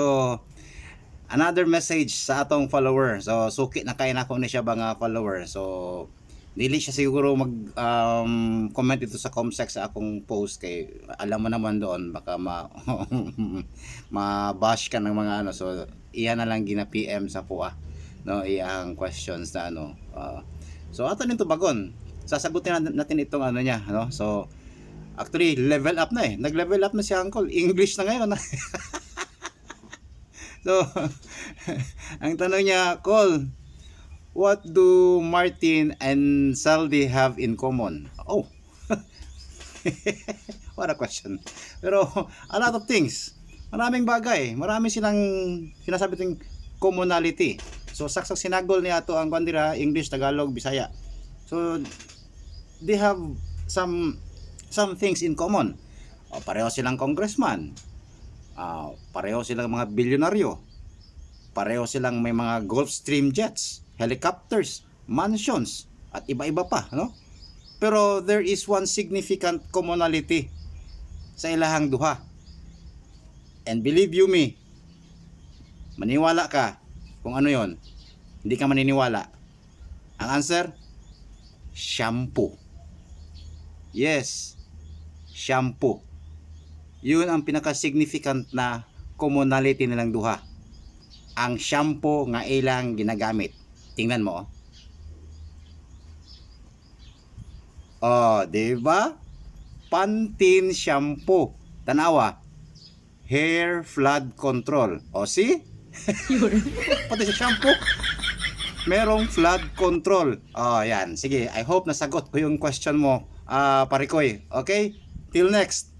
So, another message sa atong follower. So, suki na kay nako ni siya ba nga follower. So, dili siya siguro mag comment ito sa comsec sa akong post kay alam mo naman doon baka ma-bash ka ng mga ano. So, iya na lang gina PM sa puwa. No, iyang questions na ano. So, ato nito bagon. Sasagutin natin itong ano niya, no? So, actually level up na eh. Nag-level up na si Uncle. English na ngayon. So, ang tanong niya, Cole, what do Martin and Saldi have in common? Oh, what a question. Pero, a lot of things. Maraming bagay. Marami silang sinasabi ting commonality. So, saksak sinagol niya to ang kandira, English, Tagalog, Bisaya. So, they have some things in common. Pareho silang congressman. Pareho silang mga bilyonaryo. Pareho silang may mga Gulfstream jets, helicopters, mansions, at iba-iba pa, no? Pero there is one significant commonality sa ilahang duha. And believe you me, maniwala ka kung ano yon. Hindi ka maniniwala. Ang answer, shampoo. Yes, shampoo. Yun ang pinaka-significant na commonality nilang duha. Ang shampoo nga ilang ginagamit. Tingnan mo. Oh, di ba? Pantene shampoo. Tanawa. Hair flood control. O, see? Pati sa shampoo, merong flood control. Oh, yan. Sige, I hope nasagot ko yung question mo, Parikoy. Okay? Till next.